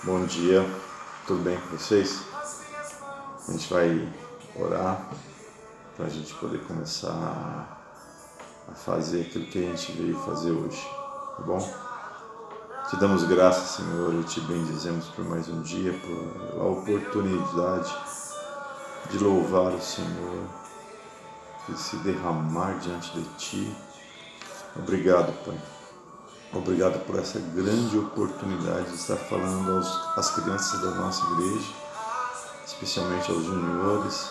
Bom dia, tudo bem com vocês? A gente vai orar para a gente poder começar a fazer aquilo que a gente veio fazer hoje, tá bom? Te damos graças, Senhor, e te bendizemos por mais um dia, por a oportunidade de louvar o Senhor, de se derramar diante de Ti. Obrigado, Pai. Obrigado por essa grande oportunidade de estar falando às crianças da nossa igreja, especialmente aos juniores,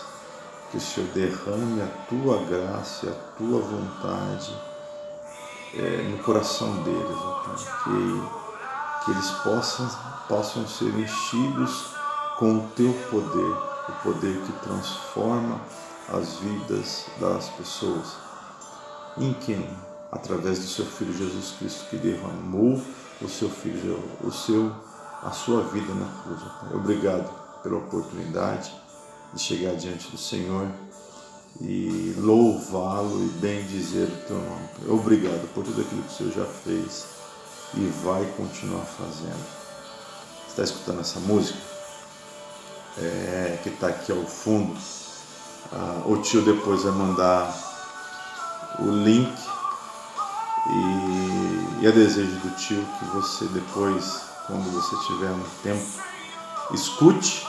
que o Senhor derrame a Tua graça e a Tua vontade no coração deles, ó Pai. Que eles possam ser enchidos com o Teu poder, o poder que transforma as vidas das pessoas. Em quem? Através do Seu Filho Jesus Cristo, que derramou o Seu Filho, a Sua vida na cruz. Obrigado pela oportunidade de chegar diante do Senhor e louvá-lo e bendizer o Teu nome. Obrigado por tudo aquilo que o Senhor já fez e vai continuar fazendo. Você está escutando essa música? Que está aqui ao fundo. O tio depois vai mandar o link. E é desejo do tio que você depois, quando você tiver um tempo, escute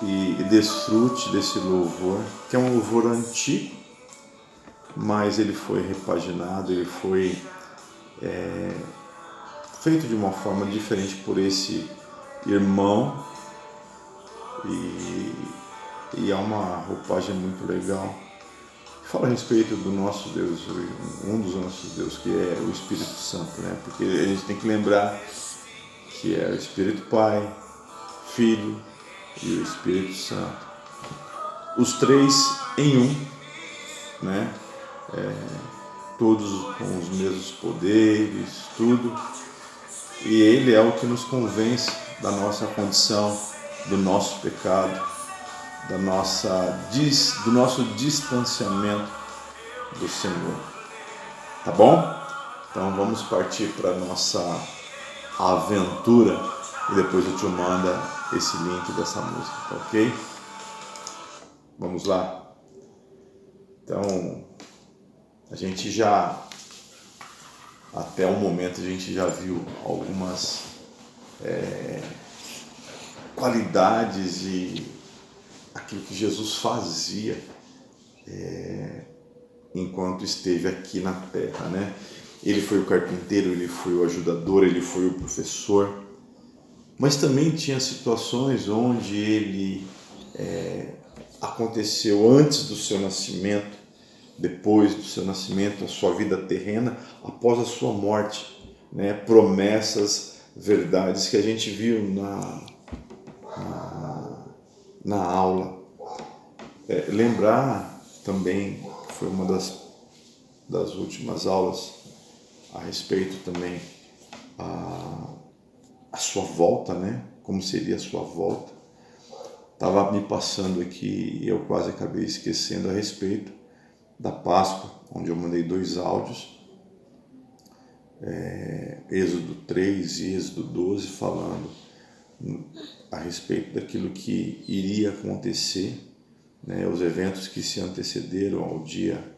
e desfrute desse louvor, que é um louvor antigo, mas ele foi repaginado, ele foi feito de uma forma diferente por esse irmão e é uma roupagem muito legal. Fala a respeito do nosso Deus, um dos nossos Deus, que é o Espírito Santo, né? Porque a gente tem que lembrar que é o Espírito Pai, Filho e o Espírito Santo. Os três em um, né? Todos com os mesmos poderes, tudo. E Ele é o que nos convence da nossa condição, do nosso pecado, do nosso distanciamento do Senhor. Tá bom? Então vamos partir para a nossa aventura e depois eu te mando esse link dessa música, tá ok? Vamos lá. Então, a gente já, até o momento, a gente já viu algumas qualidades e aquilo que Jesus fazia enquanto esteve aqui na terra, né? Ele foi o carpinteiro, ele foi o ajudador, ele foi o professor, mas também tinha situações onde ele aconteceu antes do seu nascimento, depois do seu nascimento, a sua vida terrena, após a sua morte, né? Promessas, verdades que a gente viu na aula. Lembrar também, foi uma das últimas aulas a respeito também a sua volta, né? Como seria a sua volta. Estava me passando aqui e eu quase acabei esquecendo a respeito da Páscoa, onde eu mandei 2 áudios, Êxodo 3 e Êxodo 12, falando a respeito daquilo que iria acontecer, né, os eventos que se antecederam ao dia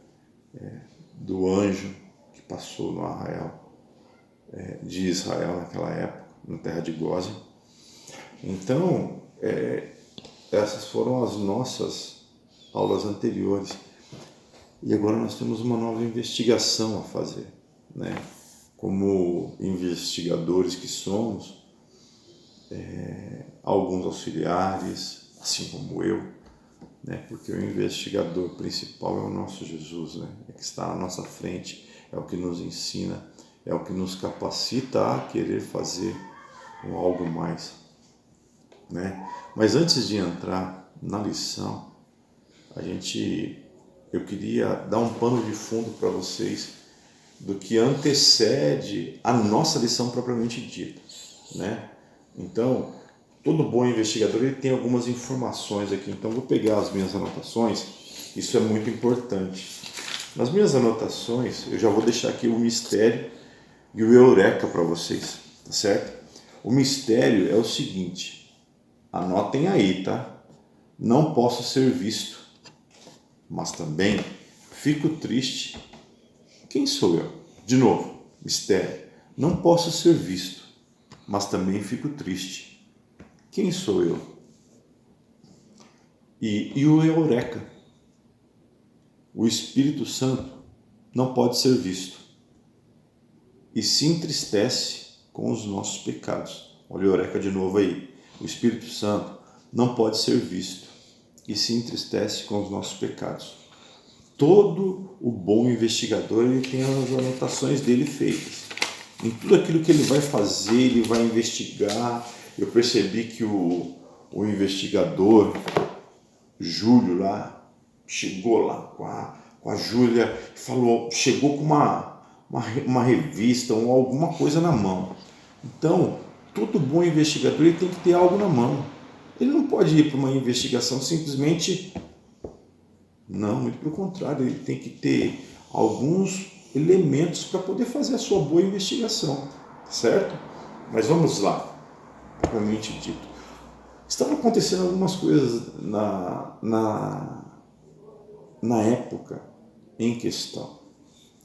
do anjo que passou no arraial de Israel naquela época, na terra de Gósen. Então, essas foram as nossas aulas anteriores. E agora nós temos uma nova investigação a fazer, né? Como investigadores que somos, alguns auxiliares, assim como eu, né? Porque o investigador principal é o nosso Jesus, né? É que está à nossa frente, é o que nos ensina, é o que nos capacita a querer fazer algo mais, né? Mas antes de entrar na lição, eu queria dar um pano de fundo para vocês do que antecede a nossa lição propriamente dita, né? Então, todo bom investigador ele tem algumas informações aqui, então vou pegar as minhas anotações, isso é muito importante. Nas minhas anotações, eu já vou deixar aqui o mistério e o eureka para vocês, tá certo? O mistério é o seguinte, anotem aí, tá? Não posso ser visto, mas também fico triste. Quem sou eu? De novo, mistério. Não posso ser visto, mas também fico triste. Quem sou eu? E o eureka. O Espírito Santo não pode ser visto e se entristece com os nossos pecados. Olha o eureka de novo aí. O Espírito Santo não pode ser visto e se entristece com os nossos pecados. Todo o bom investigador, ele tem as anotações dele feitas. Em tudo aquilo que ele vai fazer, ele vai investigar. Eu percebi que o investigador Júlio lá chegou lá com a Júlia, falou, chegou com uma revista ou alguma coisa na mão. Então, todo bom investigador, ele tem que ter algo na mão. Ele não pode ir para uma investigação simplesmente... Não, muito pelo contrário, ele tem que ter alguns elementos para poder fazer a sua boa investigação, certo? Mas vamos lá, propriamente dito. Estavam acontecendo algumas coisas na época em questão.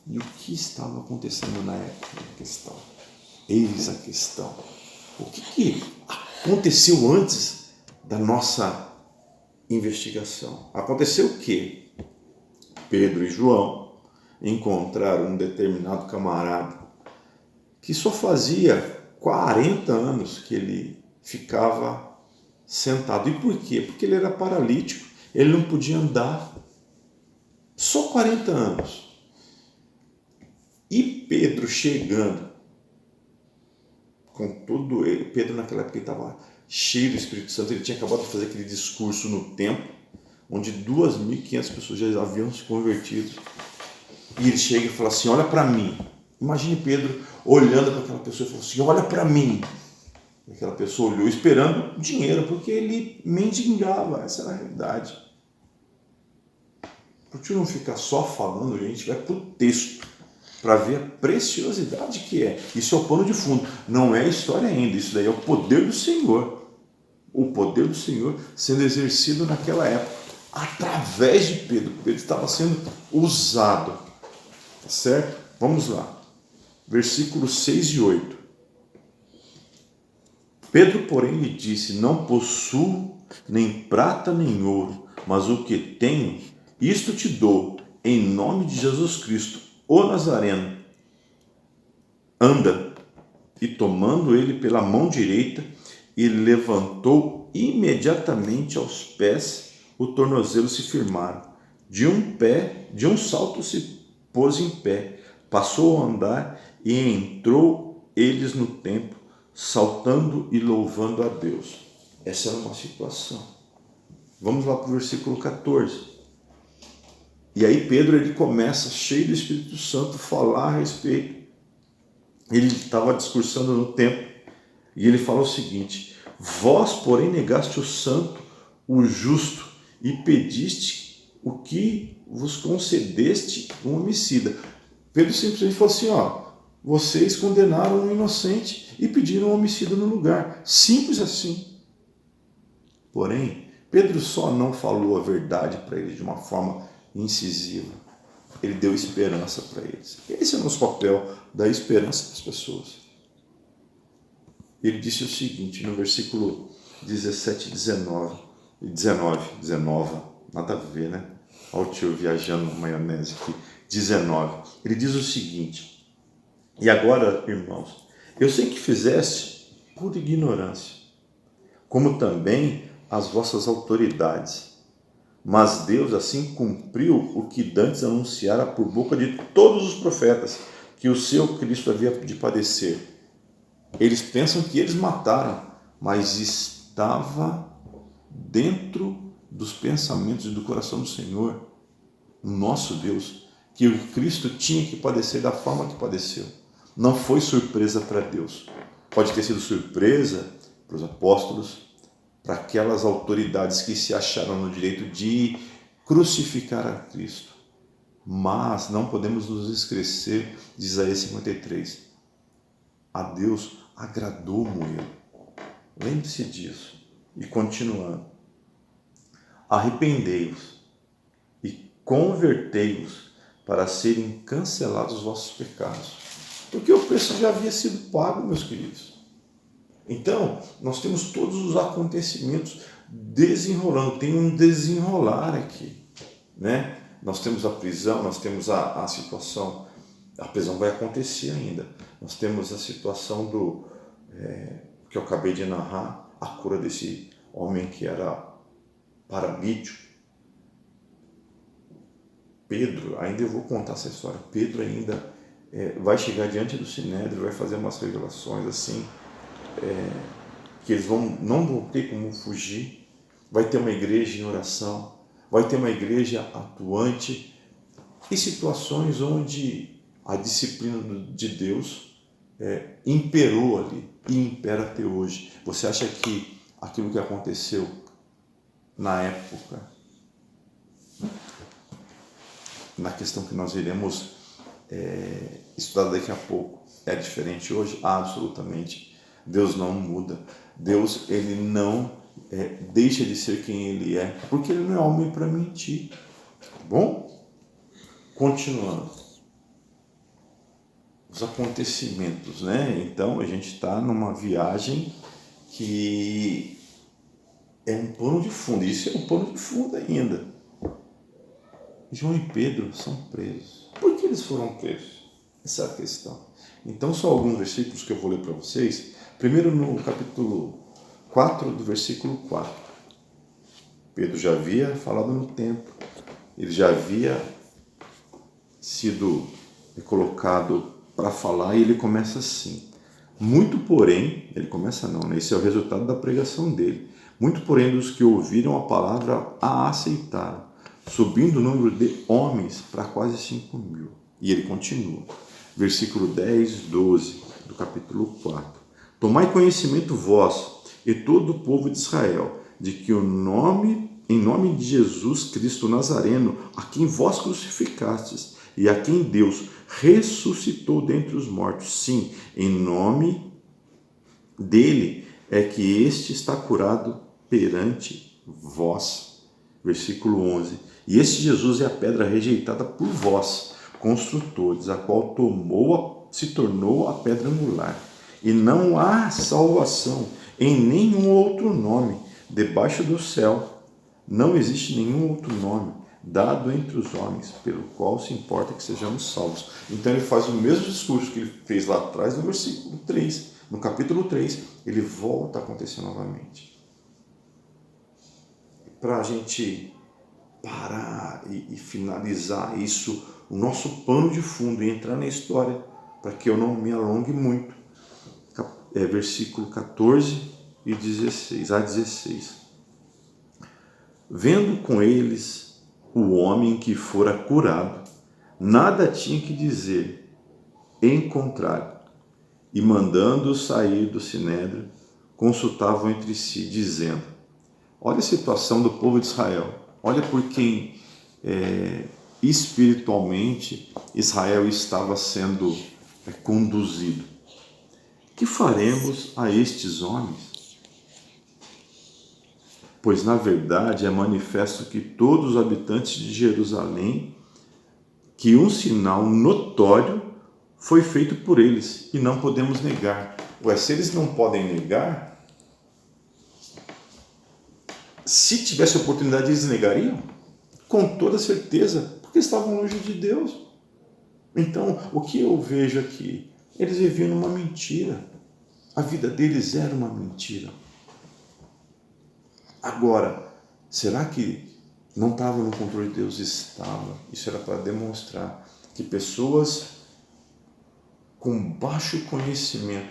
E o que estava acontecendo na época em questão? Eis a questão. O que aconteceu antes da nossa investigação? Aconteceu o quê? Pedro e João encontraram um determinado camarada que só fazia 40 anos que ele ficava sentado. E por quê? Porque ele era paralítico, ele não podia andar. Só 40 anos. E Pedro chegando com tudo ele, Pedro naquela época estava cheio do Espírito Santo, ele tinha acabado de fazer aquele discurso no templo, onde 2.500 pessoas já haviam se convertido. E ele chega e fala assim, olha para mim. Imagine Pedro olhando para aquela pessoa e falou assim, olha para mim. E aquela pessoa olhou esperando dinheiro, porque ele mendigava, essa era a realidade. Por que não ficar só falando, a gente vai para o texto, para ver a preciosidade que é. Isso é o pano de fundo, não é história ainda, isso daí é o poder do Senhor. O poder do Senhor sendo exercido naquela época, através de Pedro. Pedro estava sendo usado, certo? Vamos lá, versículos 6 e 8. Pedro, porém, lhe disse, não possuo nem prata nem ouro, mas o que tenho, isto te dou, em nome de Jesus Cristo, o Nazareno. Anda. E tomando ele pela mão direita, ele levantou imediatamente aos pés, o tornozelo se firmaram. De um salto se pôs em pé, passou a andar e entrou eles no templo, saltando e louvando a Deus. Essa era uma situação. Vamos lá para o versículo 14. E aí Pedro, ele começa, cheio do Espírito Santo, falar a respeito. Ele estava discursando no templo e ele fala o seguinte, vós, porém, negaste o santo, o justo, e pediste o que vos concedeste um homicida. Pedro simplesmente falou assim, vocês condenaram um inocente e pediram um homicida no lugar. Simples assim. Porém, Pedro só não falou a verdade para eles de uma forma incisiva. Ele deu esperança para eles. Esse é o nosso papel, dar esperança para as pessoas. Ele disse o seguinte, no versículo 17 e 19, nada a ver, né? Olha o tio viajando na maionese aqui. 19. Ele diz o seguinte, e agora, irmãos, eu sei que fizeste por ignorância, como também as vossas autoridades, mas Deus assim cumpriu o que dantes anunciara por boca de todos os profetas, que o seu Cristo havia de padecer. Eles pensam que eles mataram, mas estava dentro dos pensamentos e do coração do Senhor, nosso Deus, que o Cristo tinha que padecer da forma que padeceu. Não foi surpresa para Deus. Pode ter sido surpresa para os apóstolos, para aquelas autoridades que se acharam no direito de crucificar a Cristo. Mas não podemos nos esquecer de Isaías 53. A Deus agradou Moelo. Lembre-se disso. E continuando. Arrependei-vos e convertei-vos para serem cancelados os vossos pecados. Porque o preço já havia sido pago, meus queridos. Então, nós temos todos os acontecimentos desenrolando. Tem um desenrolar aqui, né? Nós temos a prisão, nós temos a situação. A prisão vai acontecer ainda. Nós temos a situação que eu acabei de narrar, a cura desse homem que era paralítico. Pedro, ainda eu vou contar essa história. Pedro ainda vai chegar diante do Sinédrio, vai fazer umas revelações assim, que eles não vão ter como fugir. Vai ter uma igreja em oração, vai ter uma igreja atuante, e situações onde a disciplina de Deus imperou ali e impera até hoje. Você acha que aquilo que aconteceu na época, na questão que nós iremos estudar daqui a pouco, é diferente hoje? Absolutamente. Deus não muda. Deus, ele não deixa de ser quem ele é, porque ele não é homem para mentir. Tá bom? Continuando. Os acontecimentos, né? Então a gente está numa viagem que é um pano de fundo. Isso é um pano de fundo ainda. João e Pedro são presos. Por que eles foram presos? Essa é a questão. Então, só alguns versículos que eu vou ler para vocês. Primeiro, no capítulo 4, do versículo 4. Pedro já havia falado no templo. Ele já havia sido colocado para falar, e ele começa assim. Muito porém, ele começa não, né? Esse é o resultado da pregação dele. Muito porém dos que ouviram a palavra a aceitaram, subindo o número de homens para quase 5.000. E ele continua. Versículo 10, 12 do capítulo 4. Tomai conhecimento vós e todo o povo de Israel, de que em nome de Jesus Cristo Nazareno, a quem vós crucificastes, e a quem Deus ressuscitou dentre os mortos, sim, em nome dele é que este está curado perante vós. Versículo 11. E este Jesus é a pedra rejeitada por vós, construtores, a qual se tornou a pedra angular. E não há salvação em nenhum outro nome debaixo do céu. Não existe nenhum outro nome dado entre os homens, pelo qual se importa que sejamos salvos. Então ele faz o mesmo discurso que ele fez lá atrás no versículo 3. No capítulo 3, ele volta a acontecer novamente. Para a gente parar e finalizar isso, o nosso pano de fundo, e entrar na história, para que eu não me alongue muito. Versículo 14 e 16, a 16. Vendo com eles o homem que fora curado, nada tinha que dizer, em contrário, e mandando sair do sinédrio, consultavam entre si, dizendo: olha a situação do povo de Israel, olha por quem espiritualmente Israel estava sendo conduzido. Que faremos a estes homens? Pois, na verdade, é manifesto que todos os habitantes de Jerusalém, que um sinal notório foi feito por eles, e não podemos negar. Ué, se eles não podem negar, se tivesse oportunidade, eles negariam? Com toda certeza, porque estavam longe de Deus. Então, o que eu vejo aqui? Eles viviam numa mentira. A vida deles era uma mentira. Agora, será que não estava no controle de Deus? Estava. Isso era para demonstrar que pessoas com baixo conhecimento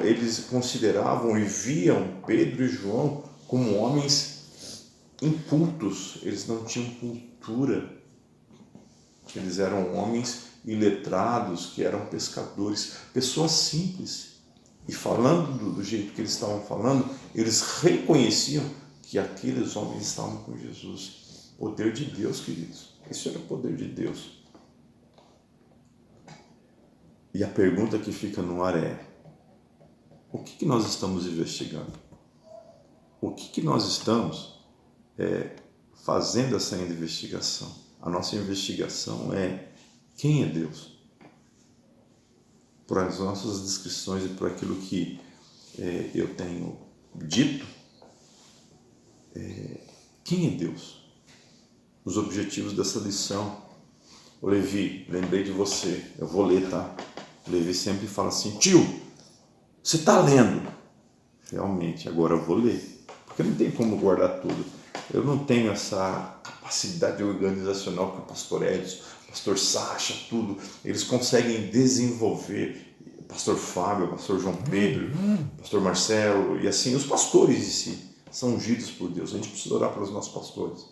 eles consideravam e viam Pedro e João como homens incultos. Eles não tinham cultura. Eles eram homens iletrados, que eram pescadores, pessoas simples. E falando do jeito que eles estavam falando, eles reconheciam que aqueles homens estavam com Jesus. Poder de Deus, queridos. Isso era o poder de Deus. E a pergunta que fica no ar é: o que nós estamos investigando? O que nós estamos fazendo essa investigação? A nossa investigação é quem é Deus? Por as nossas descrições e por aquilo que eu tenho dito, quem é Deus? Os objetivos dessa lição. Ô Levi, lembrei de você, eu vou ler, tá? O Levi sempre fala assim, tio, você está lendo? Realmente, agora eu vou ler, porque não tem como guardar tudo. Eu não tenho essa capacidade organizacional que o pastor Edson, o pastor Sacha, tudo, eles conseguem desenvolver. O pastor Fábio, o pastor João Pedro, o pastor Marcelo, e assim, os pastores em si são ungidos por Deus. A gente precisa orar pelos nossos pastores.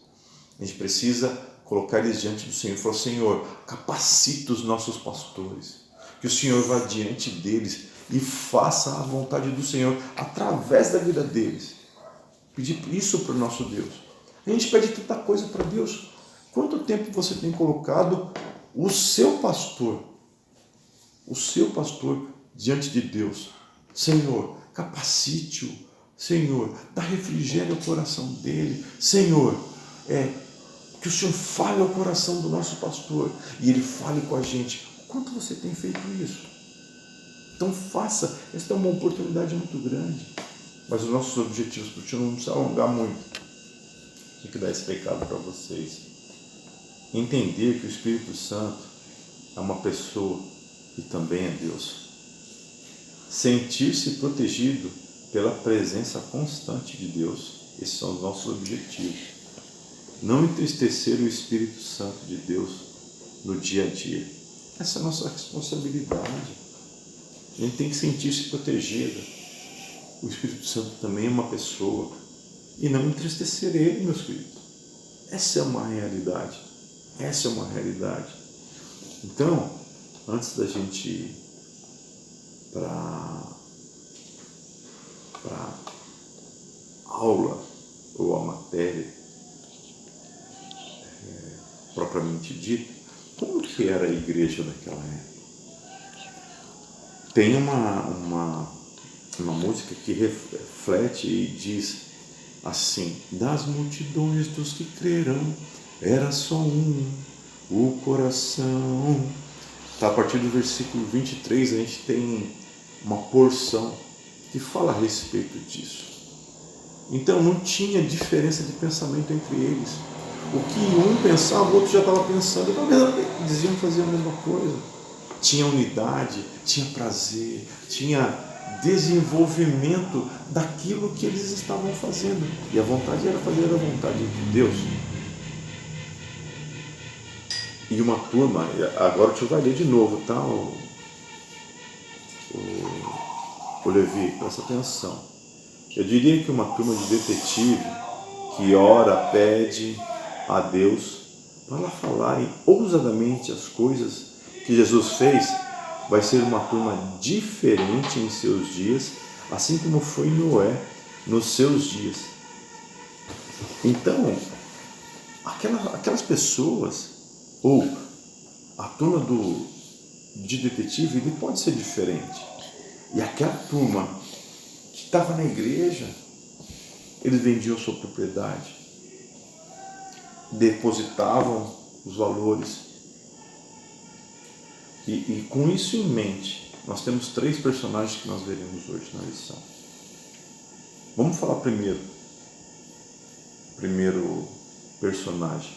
A gente precisa colocar eles diante do Senhor e falar, Senhor, capacita os nossos pastores, que o Senhor vá diante deles e faça a vontade do Senhor através da vida deles. Pedir isso para o nosso Deus. A gente pede tanta coisa para Deus. Quanto tempo você tem colocado o seu pastor diante de Deus? Senhor, capacite-o. Senhor, dá refrigério ao coração dele. Senhor, que o Senhor fale ao coração do nosso pastor e ele fale com a gente. Quanto você tem feito isso? Então faça, esta é uma oportunidade muito grande. Mas os nossos objetivos, porque não precisa alongar muito. Tinha que dar esse recado para vocês. Entender que o Espírito Santo é uma pessoa e também é Deus. Sentir-se protegido pela presença constante de Deus. Esses são os nossos objetivos. Não entristecer o Espírito Santo de Deus no dia a dia. Essa é a nossa responsabilidade. A gente tem que sentir-se protegido. O Espírito Santo também é uma pessoa. E não entristecer ele, meus queridos. Essa é uma realidade. Essa é uma realidade. Então, antes da gente ir para aula ou a matéria propriamente dita, como que era a igreja daquela época? Tem uma música que reflete e diz assim: das multidões dos que crerão, era só o coração. Tá, a partir do versículo 23 a gente tem uma porção que fala a respeito disso. Então não tinha diferença de pensamento entre eles. O que um pensava, o outro já estava pensando, talvez diziam fazer a mesma coisa. Tinha unidade, tinha prazer, tinha desenvolvimento daquilo que eles estavam fazendo. E a vontade era fazer a vontade de Deus. E uma turma, agora o tio vai ler de novo, tá? O Levi, presta atenção. Eu diria que uma turma de detetive que ora, pede a Deus para falarem ousadamente as coisas que Jesus fez, vai ser uma turma diferente em seus dias, assim como foi Noé nos seus dias. Então, aquelas pessoas, ou a turma de detetive, ele pode ser diferente. E aquela turma que estava na igreja, eles vendiam sua propriedade, depositavam os valores. E com isso em mente, nós temos 3 personagens que nós veremos hoje na lição. Vamos falar primeiro personagem,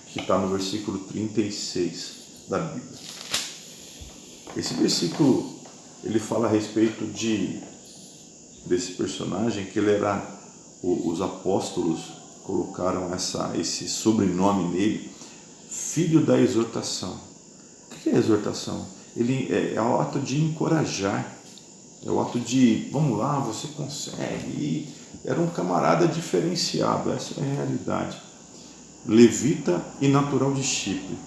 que está no versículo 36 da Bíblia. Esse versículo, ele fala a respeito desse personagem, que ele era, os apóstolos colocaram esse sobrenome nele, filho da exortação. O que é exortação? Ele é o ato de encorajar, é o ato de, vamos lá, você consegue. E era um camarada diferenciado, essa é a realidade. Levita e natural de Chipre.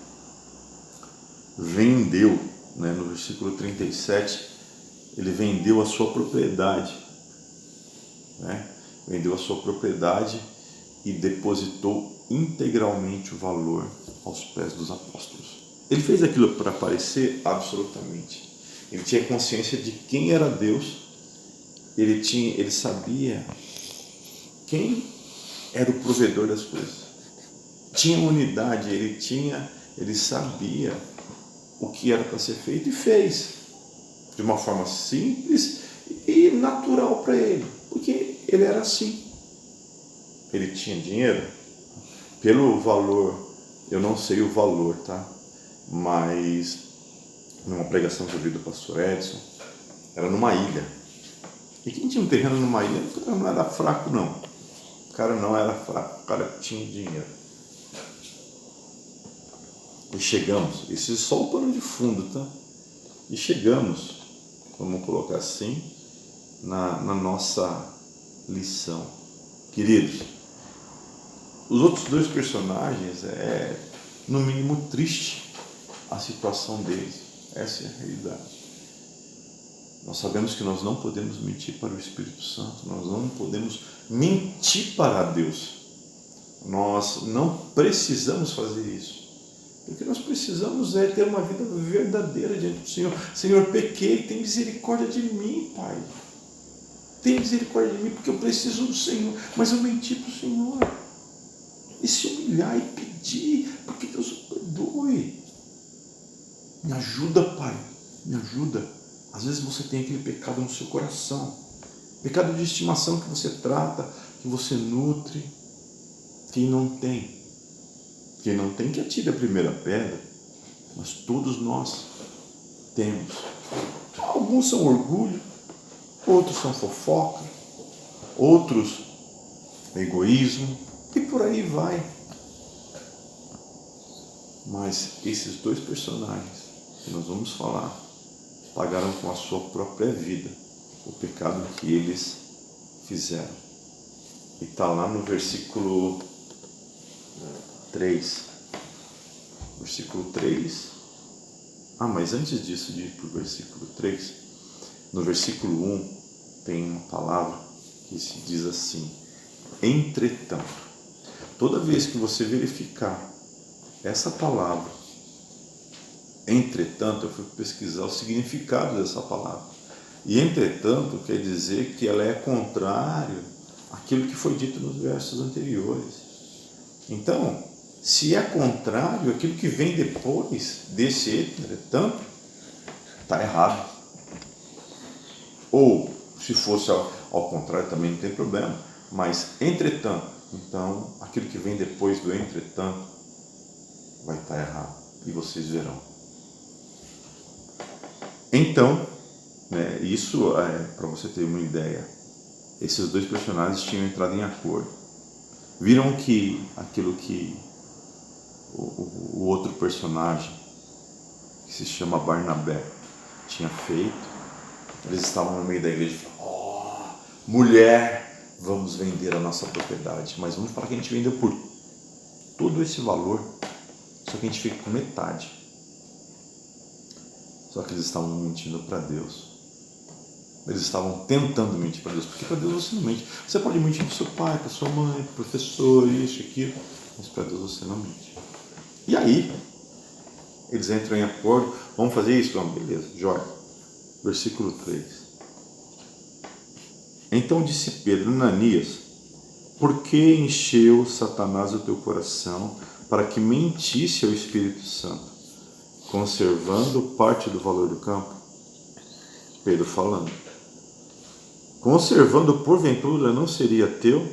Vendeu, no versículo 37, ele vendeu a sua propriedade. Vendeu a sua propriedade e depositou integralmente o valor aos pés dos apóstolos. Ele fez aquilo para aparecer? Absolutamente. Ele tinha consciência de quem era Deus. Ele sabia quem era o provedor das coisas. Tinha unidade, ele sabia o que era para ser feito e fez de uma forma simples e natural para ele, porque ele era assim. Ele tinha dinheiro, pelo valor, eu não sei o valor, tá? Mas numa pregação que eu vi do pastor Edson, era numa ilha. E quem tinha um terreno numa ilha, o cara não era fraco, não. O cara não era fraco, o cara tinha dinheiro. E chegamos, esse é só o pano de fundo, tá? E chegamos, vamos colocar assim, na nossa lição. Queridos, os outros dois personagens é, no mínimo, triste a situação deles. Essa é a realidade. Nós sabemos que nós não podemos mentir para o Espírito Santo, nós não podemos mentir para Deus. Nós não precisamos fazer isso. O que nós precisamos é ter uma vida verdadeira diante do Senhor. Senhor, pequei, tem misericórdia de mim, Pai. Tem misericórdia de mim, porque eu preciso do Senhor, mas eu menti para o Senhor. E se humilhar e pedir, para que Deus o perdoe. Me ajuda, Pai, me ajuda. Às vezes você tem aquele pecado no seu coração, pecado de estimação que você trata, que você nutre. Quem não tem que atire a primeira pedra, mas todos nós temos. Alguns são orgulho, outros são fofoca, outros egoísmo, e por aí vai. Mas esses dois personagens que nós vamos falar pagaram com a sua própria vida o pecado que eles fizeram. E está lá no versículo 3. Versículo 3. Mas antes disso, de ir para o versículo 3, no versículo 1 tem uma palavra que se diz assim: entretanto. Toda vez que você verificar essa palavra, entretanto, eu fui pesquisar o significado dessa palavra. E entretanto quer dizer que ela é contrário àquilo que foi dito nos versos anteriores. Então, se é contrário, aquilo que vem depois desse entretanto, está errado. Ou, se fosse ao contrário, também não tem problema. Mas, entretanto, então, aquilo que vem depois do entretanto, vai estar errado. E vocês verão. Então, isso é para você ter uma ideia. Esses dois personagens tinham entrado em acordo. Viram que aquilo que o outro personagem, que se chama Barnabé, tinha feito, eles estavam no meio da igreja e falaram: mulher, vamos vender a nossa propriedade, mas vamos falar que a gente vendeu por todo esse valor, só que a gente fica com metade. Só que eles estavam mentindo para Deus. Eles estavam tentando mentir para Deus, porque para Deus você não mente. Você pode mentir para o seu pai, para sua mãe, para o professor, isso, aquilo, mas para Deus você não mente. E aí, eles entram em acordo: vamos fazer isso? Vamos, beleza, joia. Versículo 3. Então disse Pedro: Ananias, por que encheu Satanás o teu coração para que mentisse ao Espírito Santo, conservando parte do valor do campo? Pedro falando: conservando porventura não seria teu,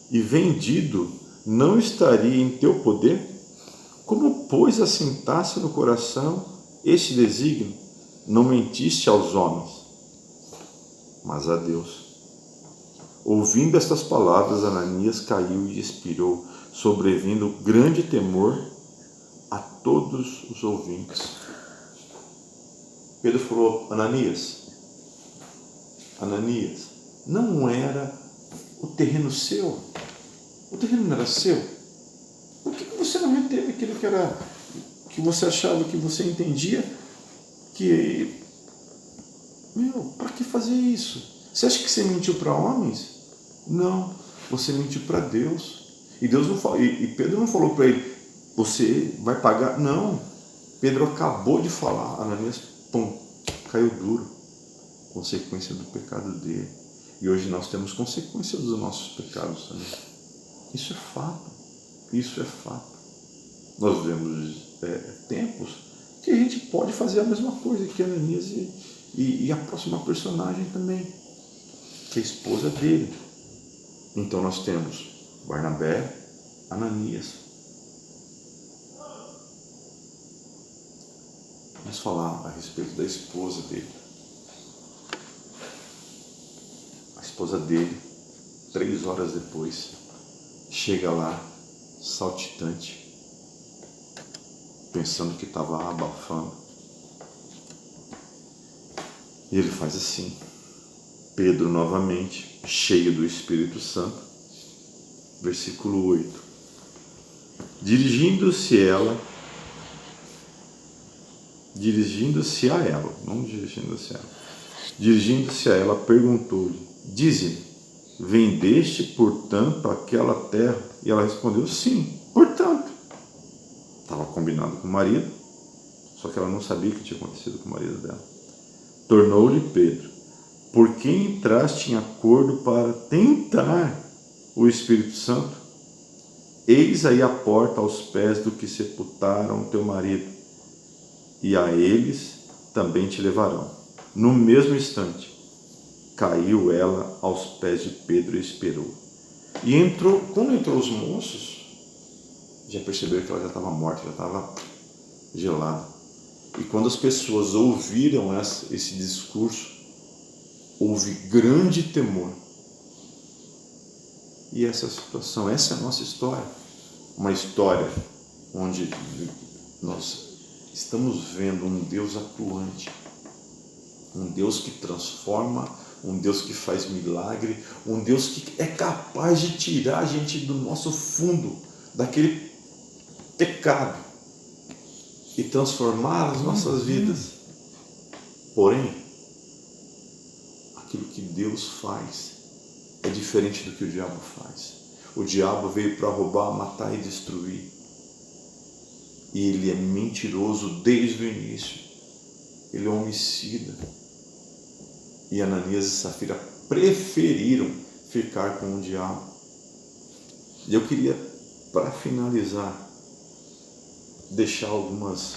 e vendido não estaria em teu poder? Como, pois, assentasse no coração este desígnio? Não mentiste aos homens, mas a Deus. Ouvindo estas palavras, Ananias caiu e expirou, sobrevindo grande temor a todos os ouvintes. Pedro falou: Ananias, não era o terreno seu? O terreno não era seu? Por que você não reteve aquilo que você achava, que você entendia? Para que fazer isso? Você acha que você mentiu para homens? Não, você mentiu para Deus. E Deus não falou, e Pedro não falou para ele: você vai pagar. Não, Pedro acabou de falar. Ananias, pum, caiu duro, consequência do pecado dele. E hoje nós temos consequências dos nossos pecados também. Isso é fato. Isso é fato. Nós vemos tempos que a gente pode fazer a mesma coisa que Ananias e a próxima personagem também, que é a esposa dele. Então nós temos Barnabé, Ananias. Vamos falar a respeito da esposa dele. A esposa dele, 3 horas depois, chega lá, saltitante, pensando que estava abafando. E ele faz assim. Pedro novamente, cheio do Espírito Santo, versículo 8. Dirigindo-se a ela, perguntou-lhe: Dize-me, vendeste, portanto, aquela terra? E ela respondeu: Sim, portanto. Estava combinado com o marido, só que ela não sabia o que tinha acontecido com o marido dela. Tornou-lhe Pedro: Por que entraste em acordo para tentar o Espírito Santo? Eis aí a porta aos pés do que sepultaram teu marido, e a eles também te levarão. No mesmo instante, caiu ela aos pés de Pedro e esperou. E quando entrou os moços, já perceberam que ela já estava morta, já estava gelada. E quando as pessoas ouviram esse discurso, houve grande temor. E essa situação, essa é a nossa história. Uma história onde nós estamos vendo um Deus atuante, um Deus que transforma, um Deus que faz milagre, um Deus que é capaz de tirar a gente do nosso fundo, daquele pecado, e transformar as nossas vidas. Porém, aquilo que Deus faz é diferente do que o diabo faz. O diabo veio para roubar, matar e destruir. E ele é mentiroso desde o início. Ele é homicida. E Ananias e Safira preferiram ficar com o diabo. E eu queria, para finalizar, deixar umas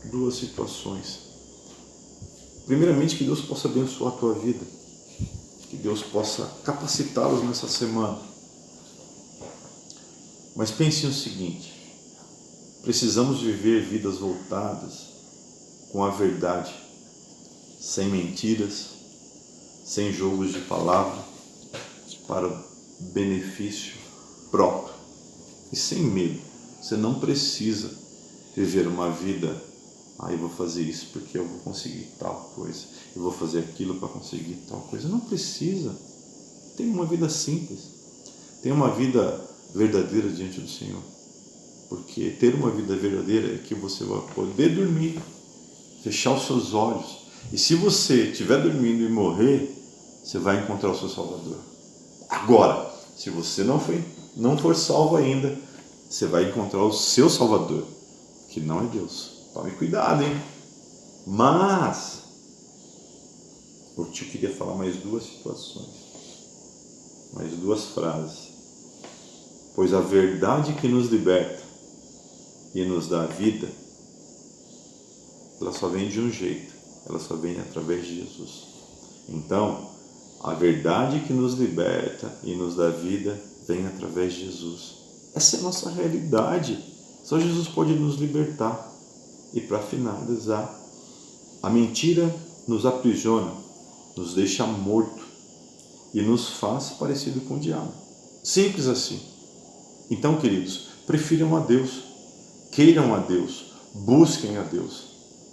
duas situações. Primeiramente, que Deus possa abençoar a tua vida, que Deus possa capacitá-los nessa semana. Mas pense no seguinte: precisamos viver vidas voltadas com a verdade, sem mentiras, sem jogos de palavra, para o benefício próprio e sem medo. Você não precisa viver uma vida: eu vou fazer isso porque eu vou conseguir tal coisa, eu vou fazer aquilo para conseguir tal coisa. Não precisa. Tenha uma vida simples, tenha uma vida verdadeira diante do Senhor, porque ter uma vida verdadeira é que você vai poder dormir, fechar os seus olhos, e se você estiver dormindo e morrer, você vai encontrar o seu Salvador. Agora, se você não for salvo ainda, você vai encontrar o seu Salvador, que não é Deus. Tome cuidado, hein? Mas eu te queria falar mais 2 situações, mais 2 frases. Pois a verdade que nos liberta e nos dá vida, ela só vem de um jeito, ela só vem através de Jesus. Então, a verdade que nos liberta e nos dá vida vem através de Jesus. Essa é a nossa realidade. Só Jesus pode nos libertar. E para finalizar, a mentira nos aprisiona, nos deixa morto e nos faz parecido com o diabo. Simples assim. Então, queridos, prefiram a Deus, queiram a Deus, busquem a Deus.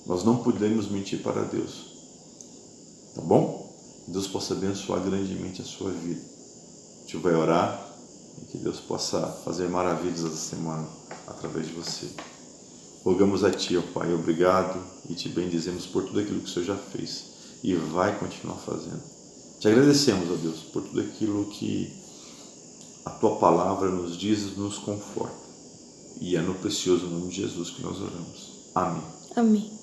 Nós não podemos mentir para Deus. Tá bom? Que Deus possa abençoar grandemente a sua vida. A gente vai orar e que Deus possa fazer maravilhas essa semana através de você. Rogamos a Ti, ó Pai, obrigado e Te bendizemos por tudo aquilo que o Senhor já fez e vai continuar fazendo. Te agradecemos, ó Deus, por tudo aquilo que a Tua palavra nos diz e nos conforta. E é no precioso nome de Jesus que nós oramos. Amém. Amém.